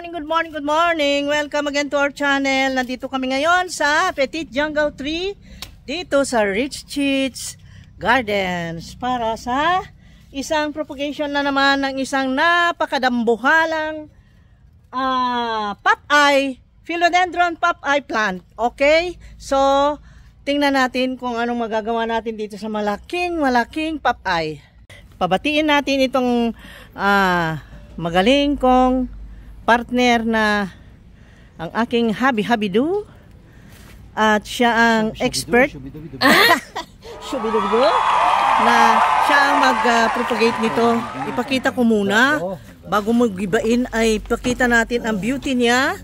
morning, good morning, good morning. Welcome again to our channel. Nandito kami ngayon sa Petit Jungle Tree dito sa Rich Cheats Gardens para sa isang propagation na naman ng isang napakadambuhalang popeye, philodendron popeye plant. Okay? So, tingnan natin kung anong magagawa natin dito sa malaking popeye. Pabatiin natin itong magaling kong partner na ang aking habi-habidu at siya ang expert shubidubidu na siya ang mag-propagate nito. Ipakita ko muna bago mag-gibain ay pakita natin ang beauty niya.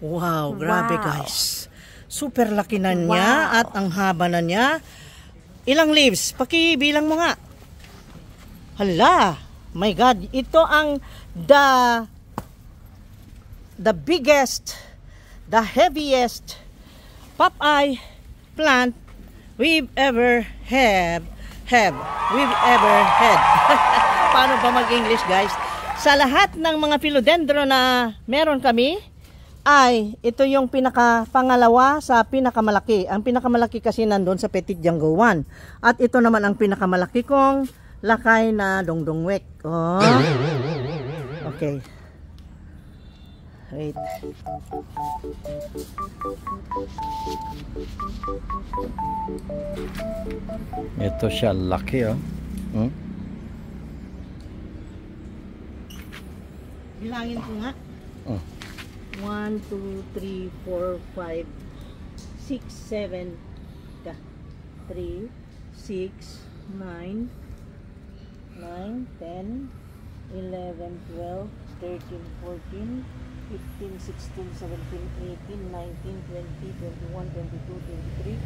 Wow, grabe guys, super laki na niya at ang haba na niya. Ilang leaves? Pakibilang mo nga. Hala, my God, ito ang the biggest, the heaviest popeye plant we've ever had. Paano ba mag-English guys? Sa lahat ng mga philodendron na meron kami, ay ito yung pangalawa sa pinakamalaki. Ang pinakamalaki kasi nandun sa Petit Jungle 1. At ito naman ang pinakamalaki kong lakay na dongdongwek. Oh. Okay. Wait. Ito siya laki Bilangin ko nga. 1, 2, 3, 4, 5, 6, 7, 3, 6, 9, 10, 11, 12, 13, 14, 15, 16, 17, 18, 19, 20, 21, 22, 23,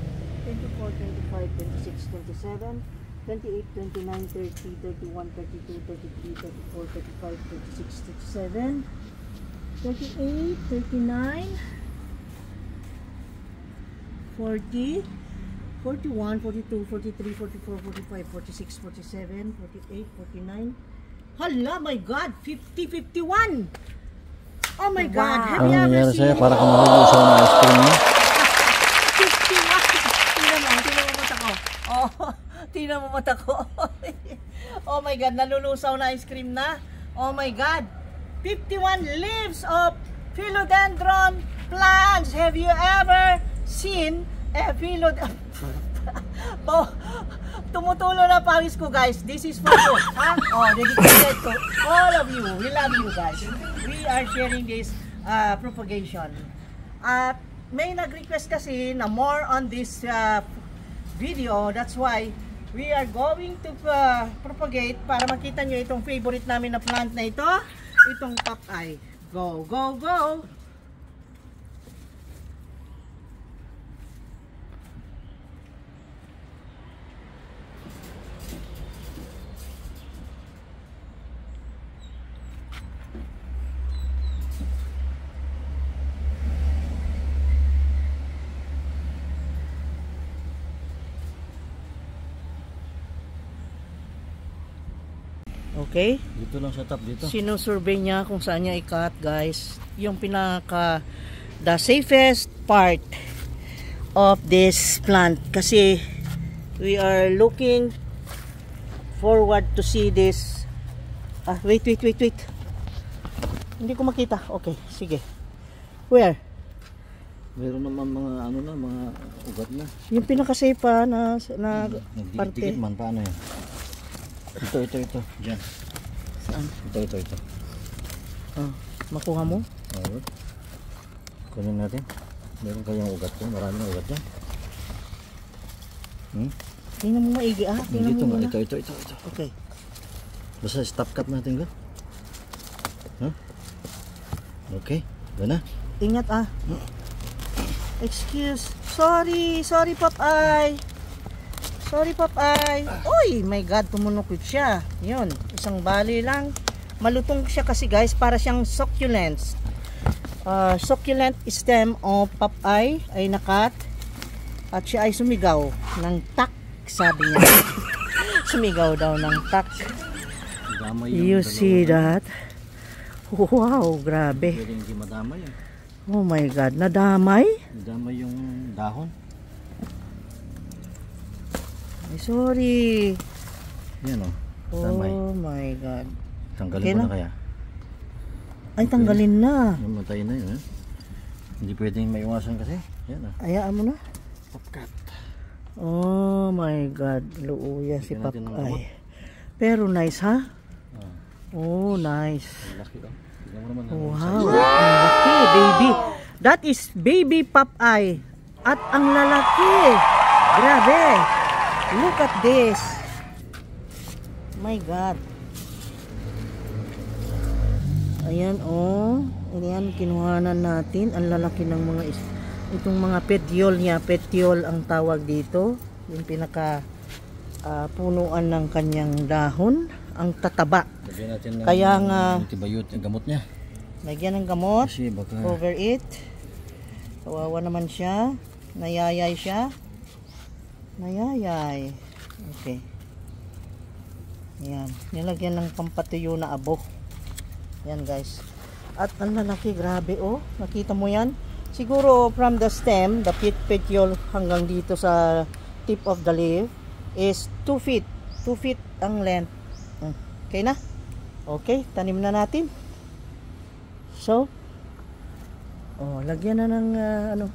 24, 25, 26, 27, 28, 29, 30, 31, 32, 33, 34, 35, 36, 37, 38, 39, 40, 41, 42, 43, 44, 45, 46, 47, 48, 49. Hala, my God, 50, 51. Oh my God, have you ever seen? Para kung malusaw na ice cream niya. 51. Tingnan mo mata ko. Oh, tingnan mo mata ko. Oh my God, nalulusaw na ice cream na. Oh my God, 51 leaves of philodendron plants. Have you ever seen a philodendron? Tumutulo na pawis ko guys. This is for you. Ha? Oh, dedicated to all of you. We love you guys. We are sharing this propagation. At may nag-request kasi na more on this video. That's why we are going to propagate para makita nyo itong favorite namin na plant na ito. Itong popeye. Go, go, go! Okay? Dito lang sa top dito. Sinusurvey niya kung saan niya i-cut, guys. Yung the safest part of this plant kasi we are looking forward to see this. Wait. Hindi ko makita. Okay, sige. Where? Meron naman mga mga ugat na. Yung pinaka-safe pa na parte. Nagdikit man paano yan? Ito. Diyan. Saan? Ito. Makuha mo? Oo. Kunin natin. Meron kayang ugat dyan. Marami na ugat dyan. Tingnan mo maigi Tingnan mo muna. Ito. Okay. Basta stop cut natin ko. Okay. Gana. Ingat Excuse. Sorry Popeye. Uy, my God, tumunukit siya. Yun, isang bali lang. Malutong siya kasi guys, para siyang succulents. Succulent stem of popeye ay nakat. At siya ay sumigaw ng tak, sabi niya. Sumigaw daw ng tak. You see that? Wow, grabe. Pwede hindi madamay yan. Oh my God, nadamay? Madamay yung dahon. Ay, sorry. Yan o. Damay. Oh my God. Tanggalin Okay mo na? na kaya. Ay, tanggalin na. Namatay na yun. Hindi pwedeng maiwasan kasi. Yan o. Ayaan mo na. Popcat. Oh my God. Luuya si Lagyan natin ng gamot. Papay. Pero nice ha? Ah, Oh, nice. ang laki o. Tignan mo naman. Wow, ang laki, baby. That is baby Popeye. At ang lalaki. Grabe. Look at this. My God. Ayan, oh. Ayan, kinuhanan natin. Ang lalaki ng mga itong mga petiole niya. Petiole ang tawag dito. Yung pinaka punuan ng kanyang dahon. Ang tataba. Lagyan natin ng Kaya nga, antibayot yung gamot niya. lagyan ng gamot. Kasi baka Cover it. Kawawa naman siya. Nayayay siya. Nayayay. Okay. Ayan. Nilagyan ng pampatuyo na abo. Ayan guys. At ang lalaki, grabe oh. Nakita mo yan? Siguro from the stem, the petiole hanggang dito sa tip of the leaf is 2 feet. 2 feet ang length. Okay na? Okay, tanim na natin. So, oh, lagyan na ng ano.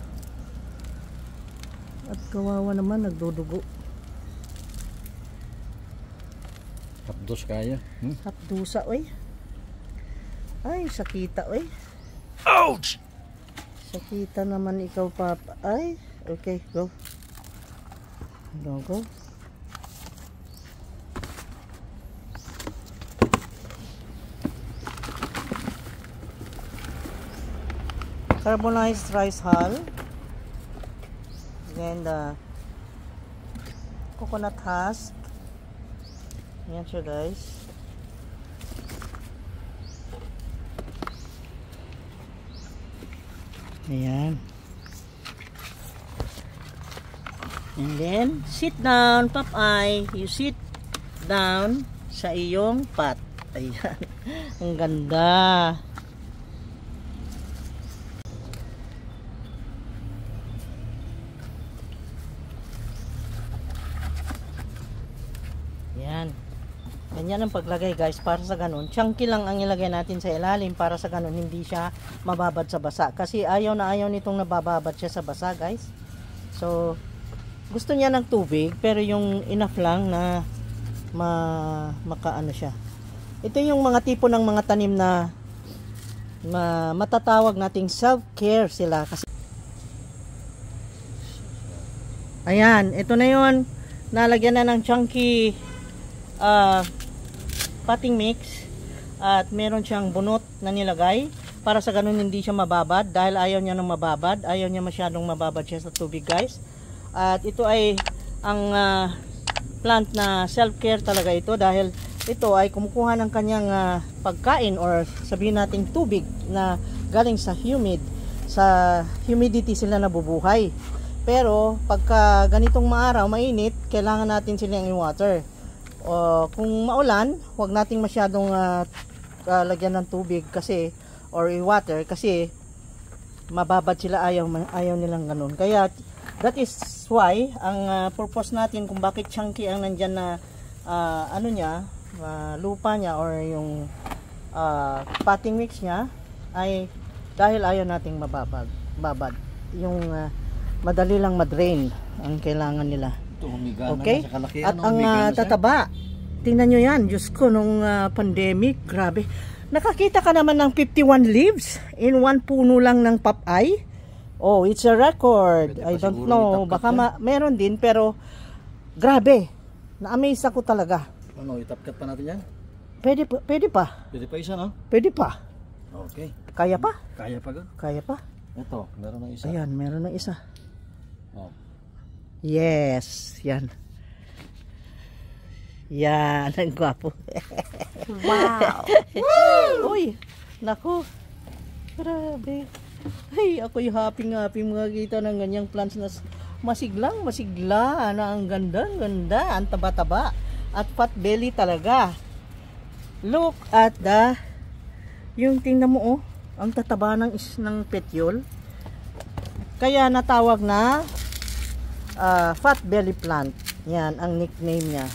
At kawawa naman, nagdudugo. hapdos kaya. Hapdusa, oy. Ay, sakita, oy. Ouch! Sakita naman ikaw, Papa. Ay, okay, go. Go, go. Carbonized rice hull. Then the coconut husk. Yan siya guys. Ayan. And then, sit down, Popeye. You sit down sa iyong pot. Ayan. Ang ganda. Ayan. Ganyan ang paglagay guys, para sa ganun. Chunky lang ang ilagay natin sa ilalim para sa ganun hindi siya mababad sa basa. Kasi ayaw na ayaw nitong nabababad siya sa basa guys. So, gusto niya ng tubig pero yung enough lang na makaano siya. Ito yung mga tipo ng mga tanim na matatawag nating self-care sila. Kasi ayan, ito na yun. Nalagyan na ng chunky potting mix at meron siyang bunot na nilagay para sa ganun hindi siya mababad dahil ayaw niya ng mababad, ayaw niya masyadong mababad siya sa tubig guys. At ito ay ang plant na self-care talaga ito dahil ito ay kumukuha ng kanyang pagkain or sabihin nating tubig na galing sa humidity sila nabubuhay. Pero pagka ganitong maaraw, mainit, kailangan natin silang i-water. Kung maulan, huwag nating masyadong lagyan ng tubig kasi or i-water kasi mababad sila, ayaw nilang ganun. Kaya that is why ang purpose natin kung bakit chunky ang nandyan na ano niya, lupa niya or yung potting mix niya ay dahil ayaw nating babad. Yung madali lang madrain ang kailangan nila. Okay? At ang tataba, tingnan nyo yan, Diyos ko, nung pandemic, grabe. Nakakita ka naman ng 51 leaves in one puno lang ng Popeye. Oh, it's a record. I don't know, baka meron din, pero grabe, na-amaze ako talaga. Ano, itapkat pa natin yan? Pwede pa. Pwede pa isa, no? Pwede pa. Okay. Kaya pa? Kaya pa ga? Kaya pa. Ito, meron ng isa. Ayan, meron ng isa. Oh. Yes, yan. Yan, ang gwapo. Wow! Uy, naku. Grabe. Ay, ako'y happy mga kita ng ganyang plants na masigla na ang ganda, ang taba-taba. At fat belly talaga. Look at the Yung tingnan mo, oh, ang tataba ng petiole. Kaya natawag na fat belly plant. Yan ang nickname niya.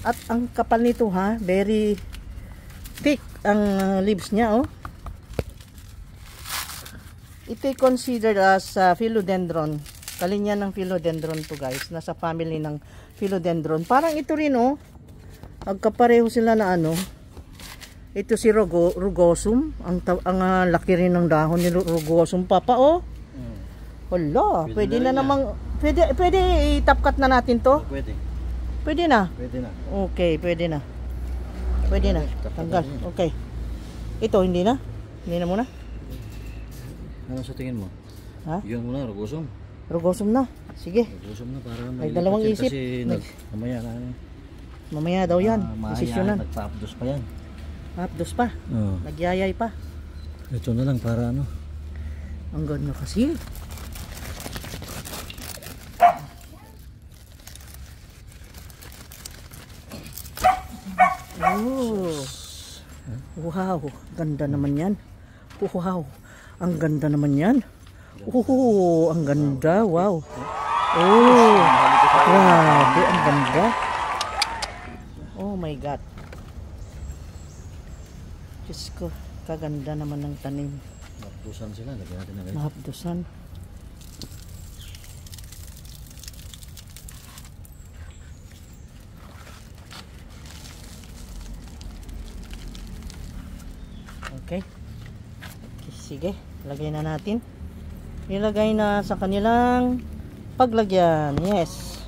At ang kapal nito, ha, very thick ang leaves niya, oh. Ito'y considered as philodendron. Kalinya ng philodendron to, guys. Nasa family ng philodendron. Parang ito rin, oh. Magkapareho sila na ano. Ito si rugosum. Ang laki rin ng dahon ni rugosum, papa, oh. Hala, pwede na namang, pwede itapkat na natin to? Pwede. Pwede na? Pwede na. Okay, pwede na. Pwede na. Tanggal. Okay. Ito, hindi na? Hindi na muna? Ano sa tingin mo? Ha? Yun muna, rugosum. Rugosum na. Sige. Rugosum na para May dalawang isip. Kasi mamaya na. Mamaya daw yan. Desisyonan. Nagpa-updos pa yan. Updos pa. Oo. Nagyayay pa. Ito na lang para ano. Ang ganda kasi. Oh. Wow, ganda naman yan. Wow, ang ganda naman yan. Oh, ang ganda. Wow. Oh, grabe, ang ganda. Oh my God. Diyos ko, kaganda naman ng tanim. Mahapdusan sila. Lagyan natin na guys. Mahapdusan. Okay. Sige, lagay na natin. Ilagay na sa kanilang paglagyan. Yes.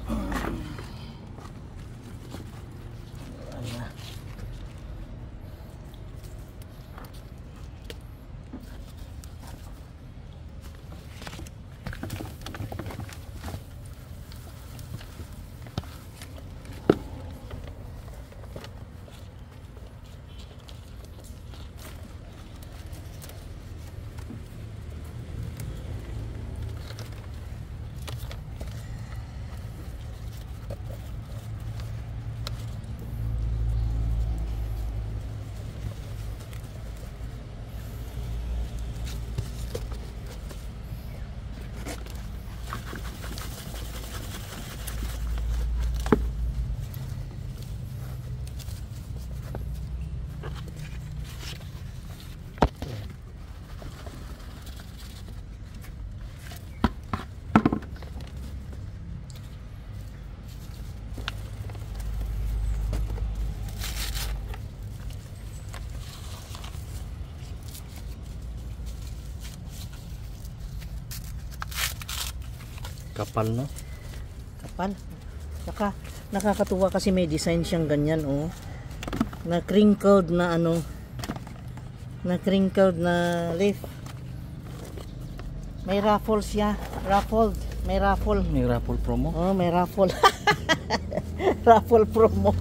Kapal, no? Kapal. Saka nakakatuwa kasi may design siyang ganyan, oh. Na crinkled na ano. Na crinkled na leaf. May raffle siya. Raffled. May raffle. May raffle promo. Oh, may raffle. Raffle promo.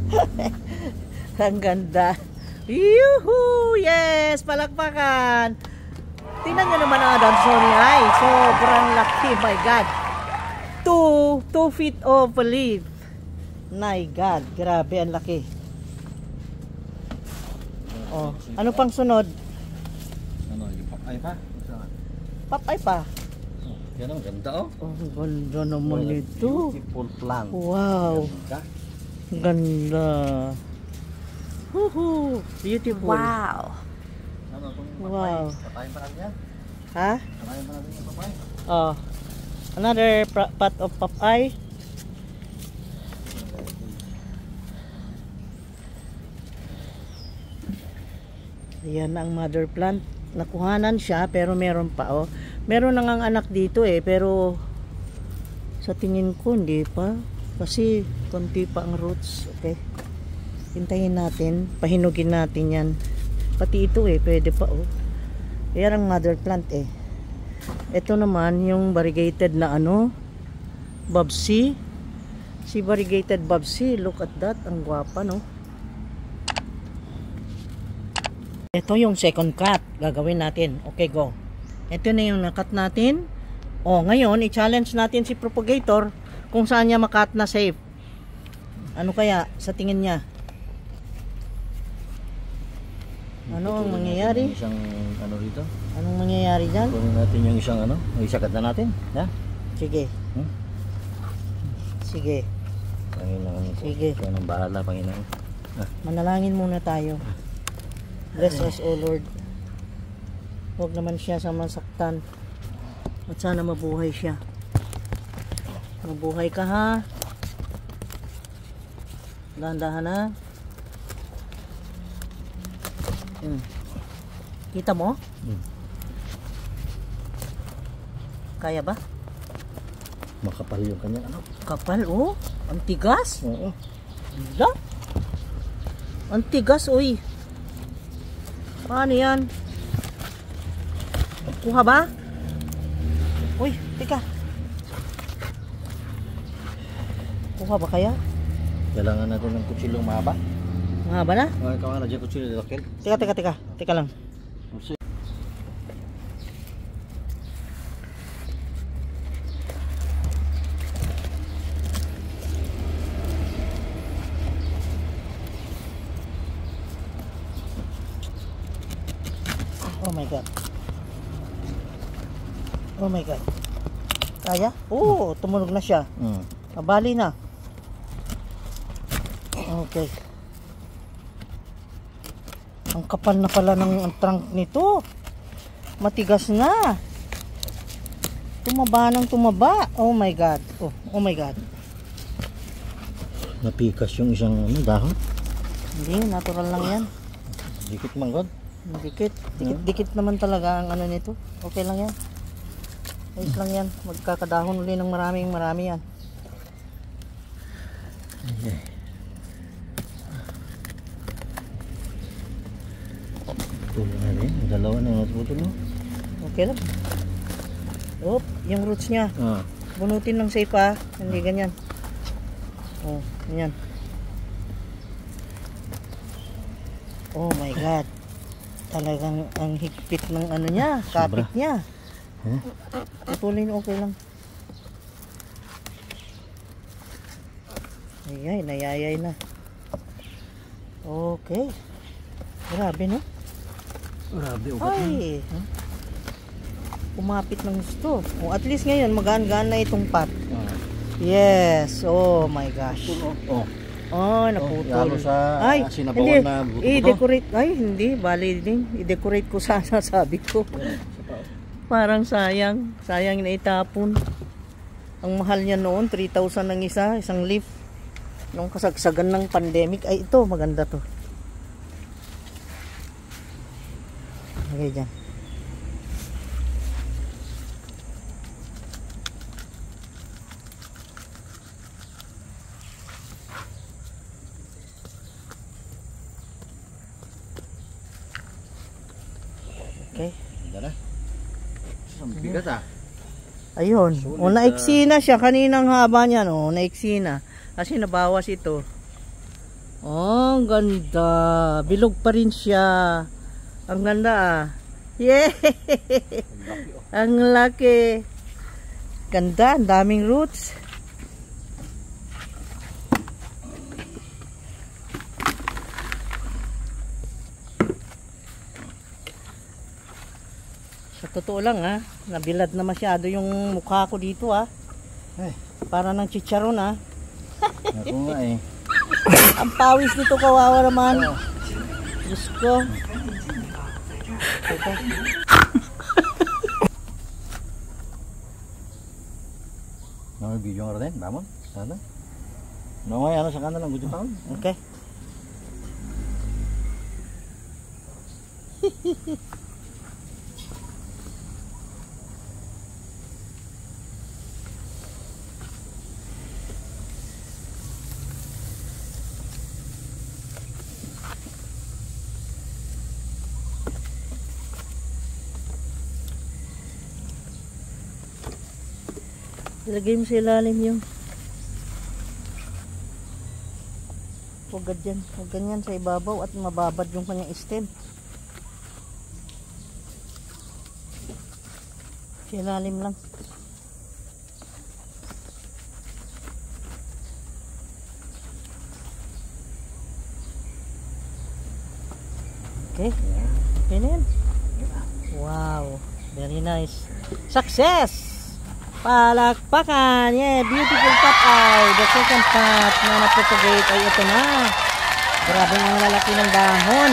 Ang ganda. Yuhu! Yes! Palakpakan! Tingnan nyo naman ang Adansonii. Ay, sobrang laki. My God. 2 feet of leaf. My God. Grabe, ang laki. Oh, ano pang sunod? Ano, yung papay pa? Papay pa. Yan ang ganda, oh. Oh, ang ganda naman ito. Beautiful plant. Wow. Ganda. Ganda. Woohoo. Beautiful. Wow. Ano, kung Wow. patayin pa natin yan? Ha? Patayin pa natin yung papay. Oh. Another pot of papay. Ayan ang mother plant. Nakuhanan siya pero meron pa, oh. Meron nang ang anak dito eh, pero sa tingin ko hindi pa kasi konti pa ang roots. Okay. Hintayin natin, pahinugin natin 'yan. Pati ito eh, pwede pa, oh. Ayan ang mother plant eh. Ito naman yung variegated na ano, Bobsea. Si variegated Bobsea, look at that, ang gwapa, no? Ito yung second cut, gagawin natin. Okay, go. Ito na yung nakat natin. O, ngayon, i-challenge natin si propagator kung saan niya makat na safe. Ano kaya sa tingin niya? Ano ang mangyayari? Yung isang ano dito. Anong mangyayari dyan? Kunin natin yung isang ano. Isagat na natin. Ha? Sige. Hmm? Sige. Panginoon ko. Sige. Siya nang bahala, Panginoon. Manalangin muna tayo. Bless us, O Lord. Huwag naman siya sa masaktan. At sana mabuhay siya. Mabuhay ka ha. Dahan-dahan ha. Kita mo? Kaya ba? Makapal yung kanyang ano. Kapal oh. Ang tigas. Oo. Gila. Ang tigas uy. Paano yan? Kuha ba? Uy, teka. Kuha ba kaya? Kailangan natin ng kutsilong mahaba. Mahaba na? Ikaw nga na dyan kutsilong dito, Kel. Teka. Teka lang. Oh my God. Oh my God. Kaya? Oo, tumunog na siya. Nabali na. Okay. Ang kapal na pala ng trunk nito. Matigas na. Tumaba ng tumaba. Oh my God. Oh my God. Napikas yung isang ano, dahon. Hindi, natural lang yan. Dikit man, God. Dikit naman talaga ang ano nito. Okay lang yan. Ayos lang yan. Magkakadahon uli ng marami yan. Okay. Tuloy na rin. Dalawa na yung natutol mo. Okay lang. Yung roots niya. Bunutin ng safe ha. Hindi ganyan. Oh, ganyan. Oh my God. Talagang ang higpit ng ano niya, kapit niya. Putulin okay lang. Ayay, nayayay na. Okay. Grabe no? Grabe, ugat na. Ay. Kumapit ng gusto. Oh, at least ngayon magaan-gaan na itong pot. Yes. Oh my gosh. Oh, naputol. Ay, hindi. I-decorate. Ay, hindi. Bali din. I-decorate ko sana, sabi ko. Parang sayang. Sayang na itapon. Ang mahal niya noon, 3,000 ng isang leaf. Nung kasagsagan ng pandemic. Ay, ito, maganda to. Okay, dyan. Okay. Ganda na. Bigat Ayun. O, naiksi na siya. Kaninang haba niya, no? Naiksi na. Kasi nabawas ito. Oh, ang ganda. Bilog pa rin siya. Ang ganda ah. Yay! Ang laki. Ganda. Ang daming roots. Sa totoo lang ha, nabilad na masyado yung mukha ko dito ha. Para ng chicharon ha. Ako nga eh. Ang pawis nito kawawa naman. Diyos ko. Okay. Video nga rin, vamos. Sana. No, ano sa kanan lang gusto pa. Okay. Ilagay mo sa ilalim yung huwag dyan, huwag ganyan sa ibabaw at mababad yung kanyang stem. Sa ilalim lang. Okay. Okay na yan. Wow. Very nice. Success! Palakpakan! Yeah, beautiful pot eye. The second pot na napropagate ay ito na. Grabe ang lalaki ng dahon.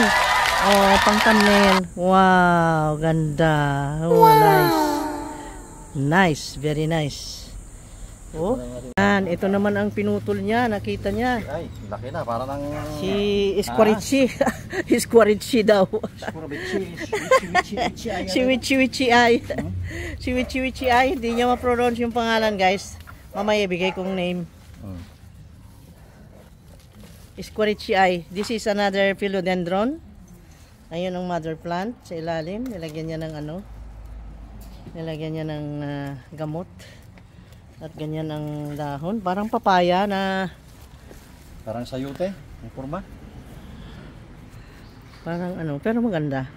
Oh, pang thumbnail. Wow, ganda. Oh, wow. Nice. Nice, very nice. Oh, yan. Ito naman ang pinutol niya. Nakita niya. Ay, laki na. Para ng... Si Isquarichi. Isquarichi daw. Si Wichi ay. Si Wichi ay. Hindi niya ma-pronounce yung pangalan, guys. Mamaya ibigay kong name. Isquarichi ay. This is another philodendron. Ayun ang mother plant sa ilalim. Nilagyan niya ng ano. Nilagyan niya ng gamot. At ganyan ang dahon. Parang papaya na... Parang sayute. Ang kurma. Parang ano. Pero maganda.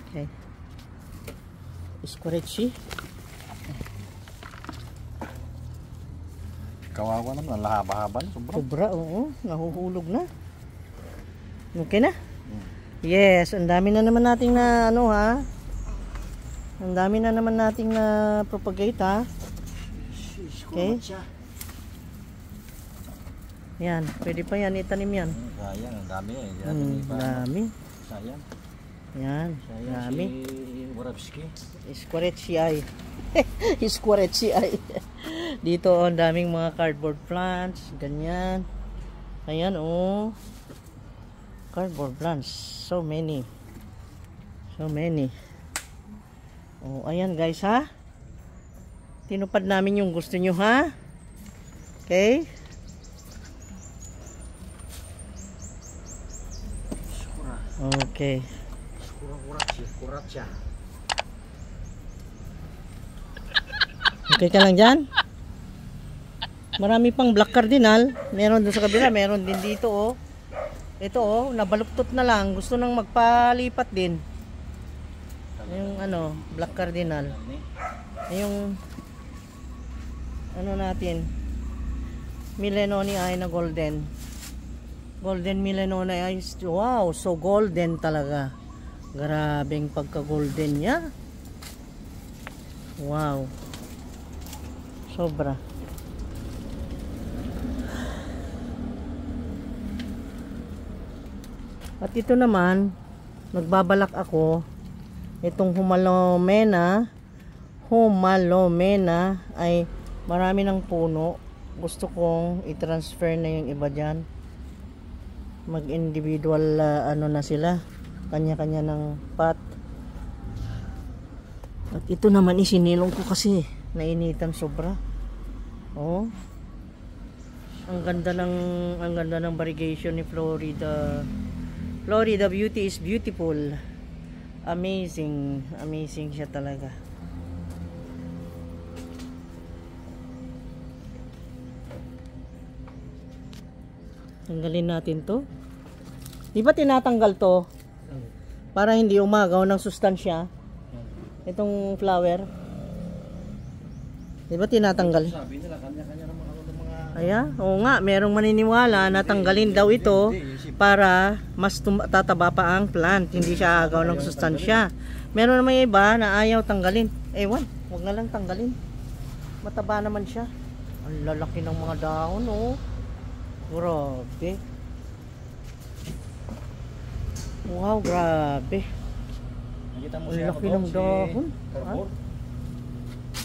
Okay. Isquarichi. Kawawa naman. Ang lahaba-haba. Sobra, oo. Nahuhulog na. Okay na? Yes. Ang dami na naman nating na ano ha. Ang dami na naman nating na propagate ha. Okay. Yan. Pwede pa yan. Itanim yan. Sayang. Ang dami eh. Dami. Sayang. Yan. Dami. Si Warabski. Isquarichi ay. Isquarichi ay. Dito ang daming mga cardboard plants. Ganyan. Ayan oh. Cardboard plants. So many. So many. Oh, ayan guys ha. Tinupad namin yung gusto nyo ha. Okay. Okay. Okay ka lang dyan. Marami pang black cardinal. Meron doon sa kabila. Meron din dito oh. Ito oh. Nabaluktot na lang. Gusto nang magpalipat din. Yung ano, black cardinal. Yung ano natin, Millenoni ay na golden. Golden Millenoni ay, wow, so golden talaga. Grabeng pagka-golden niya. Wow. Sobra. At ito naman, nagbabalak ako itong Humalomena ay marami ng puno. Gusto kong i-transfer na yung iba dyan. Mag-individual ano na sila. Kanya-kanya ng pot. At ito naman isinilong ko kasi nainitan sobra. Oh. Ang ganda ng variegation ni Florida. Florida Beauty is beautiful. Amazing. Amazing siya talaga. Tanggalin natin to. Di ba tinatanggal to? Para hindi umagaw ng sustansya. Itong flower. Di ba tinatanggal? Sabi nila, kanya-kanya naman ako ng mga... Ayan. Oo nga. Merong maniniwala na tanggalin daw ito para mas tataba pa ang plant. Hindi siya agaw ng sustansya. Meron naman yung iba na ayaw tanggalin. Ewan, huwag na lang tanggalin. Mataba naman siya. Ang lalaki ng mga dahon, oh. Grabe. Wow, grabe. Nakita mo Ang siya laki ng dahon. Cardboard.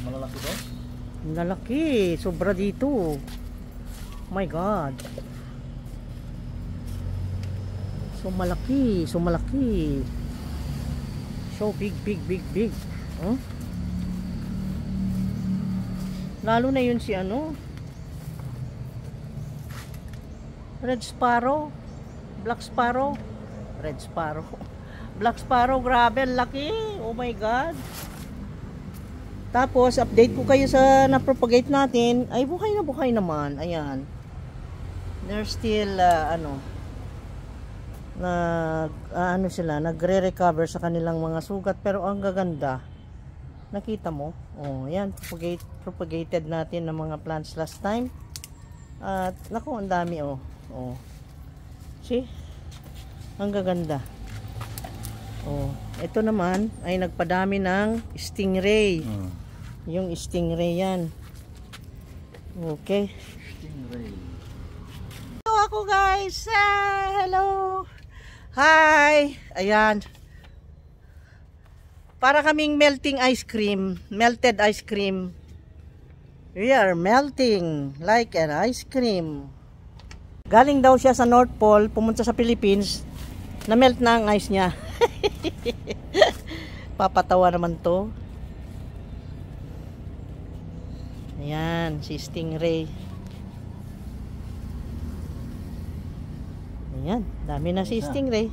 Malalaki to? Ang lalaki. Sobra dito. Oh my God. So malaki. So malaki. So big. Huh? Lalo na yun si ano, Red Sparrow, Black Sparrow, Red Sparrow, Black Sparrow, grabe, laki. Oh my God. Tapos update ko kayo sa na-propagate natin. Ay buhay na buhay naman. Ayan. They're still sila, nagre-recover sa kanilang mga sugat, pero ang gaganda. Nakita mo? Oh, yan, propagated natin ng mga plants last time. At naku, ang dami oh. Oh. See? Ang gaganda. Oh, ito naman ay nagpadami ng stingray. Hmm. Yung stingray yan. Okay. Stingray. Hello ako guys. Hello. Hi. Ayan. Para kaming melting ice cream. Melted ice cream. We are melting like an ice cream. Galing daw siya sa North Pole, pumunta sa Philippines, na-melt na ang ice niya. Papatawa naman to. Ayan, si Stingray. Ayan, dami na si Stingray.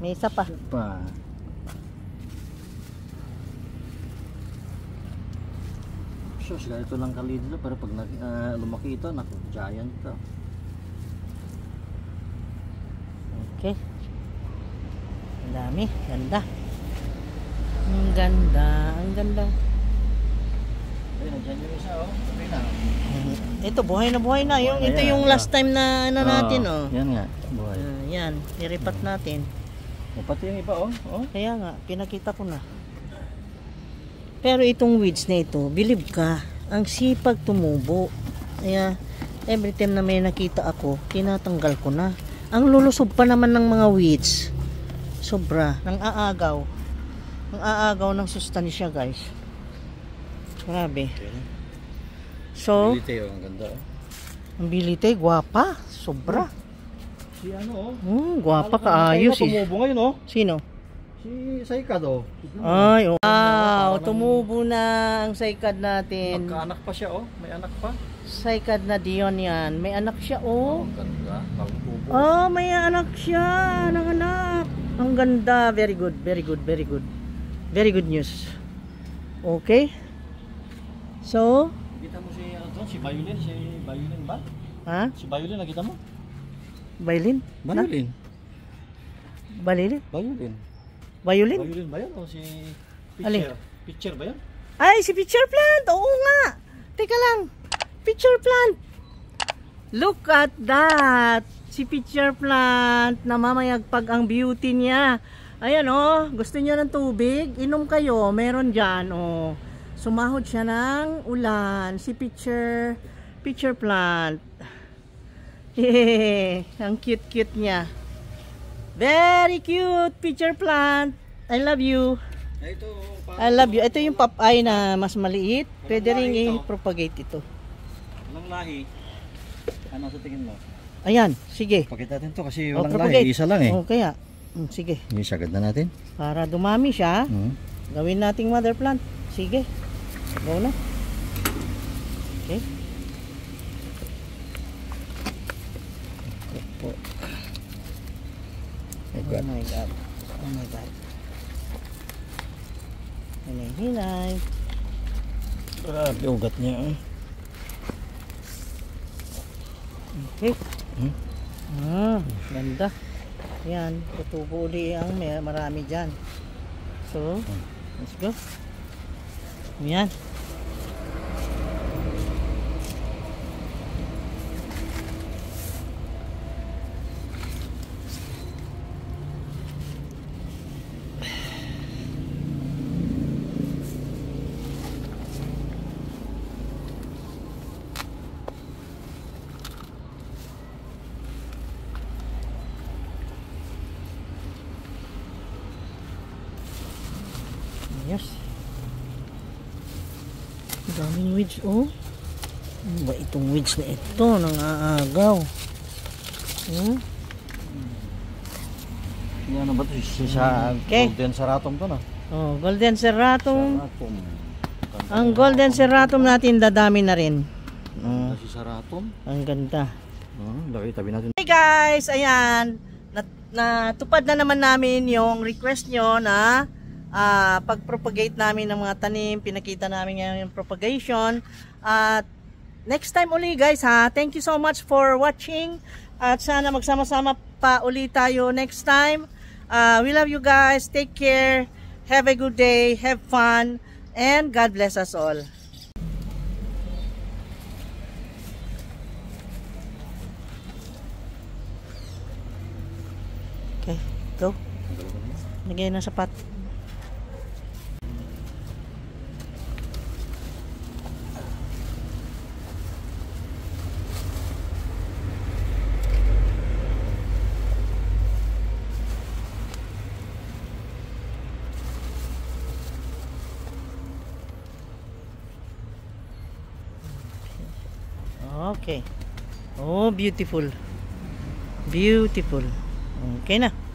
May isa pa. Sus, ganito lang kalid na, pero pag lumaki ito, naku, giant to. Okay. Ang dami, ganda. Ang ganda, ang ganda. Ayun, nandiyan yung isa, oh. Sabi na. Ito, buhay na buhay na. Yung, Buhay na ito yan, yung ito. last time na ano natin, oh. Yan nga, buhay. Yan, iripat natin. O, pati yung iba, oh. Oh. Kaya nga, pinakita ko na. Pero itong weeds na ito, believe ka, ang sipag tumubo. Kaya, every time na may nakita ako, tinatanggal ko na. Ang lulusob pa naman ng mga weeds. Sobra, nang aagaw. Ang aagaw ng sustansya, guys. Grabe. So, Bilite, oh. Ang ganda, oh. ang bilite, guwapa. Sobra. Si ano, oh. Guwapa kaayos eh. Tumubo ngayon, oh. Sino? Si Saikad, oh. Ay, wow, tumubo na ang saikad natin. Magkaanak pa siya, oh. May anak pa. Saikad na Dion yan. May anak siya, oh. Ang ganda. Bagong tubo. Oh, may anak siya. Nanganak. Ang ganda. Very good, very good, very good. Very good news. Okay. So, Nakita mo si, ano to? Si Violin? Si Violin ba? ha? Si Violin, nakita mo? Violin? Violin. Violin? Violin. Violin? Violin ba yan? O si Alin? Pitcher? Pitcher ba yan? Ay, si pitcher plant. Oo nga. Teka lang. Pitcher plant. Look at that. Si pitcher plant. Namamayagpag ang beauty niya. Ayan oh. Gusto niyo ng tubig? Inom kayo. Meron dyan oh. Sumahod siya ng ulan. Si pitcher plant. Ang cute-cute niya. Very cute pitcher plant. I love you. Ito, I love you. Ito yung papay na mas maliit. Pwede rin i-propagate ito. walang lahi. Ano sa tingin mo? Ayan, sige. Pakita natin to kasi O, walang propagate. lahi. Isa lang eh. O, kaya. Sige. Isagad na natin. Para dumami siya, gawin nating mother plant. Sige. Go na. Okay. Oh my God. Oh my God. Hinay-hinay. Grabe ugat niya. Okay. Ganda. Yan. Tutubo uli ang marami dyan. So, let's go. Yan. Yes. Daming weeds, oh. Ano ba itong weeds na ito? Nangaagaw. Ano ba ito? Sa Okay. Golden Seratum to na. Oh, golden serratum. Seratum. Ang golden serratum natin dadami na rin. Si Seratum. Ang ganda. Laki tabi natin. Hey guys, ayan. Natupad na naman namin yung request nyo na pag-propagate namin ng mga tanim. Pinakita namin ngayon yung propagation. At next time uli guys ha. Thank you so much for watching. At sana magsama-sama pa uli tayo next time. We love you guys. Take care. Have a good day. Have fun. And God bless us all. Okay, go. Lagay ng sapat. Okay. Oh, beautiful. Beautiful. Okay na.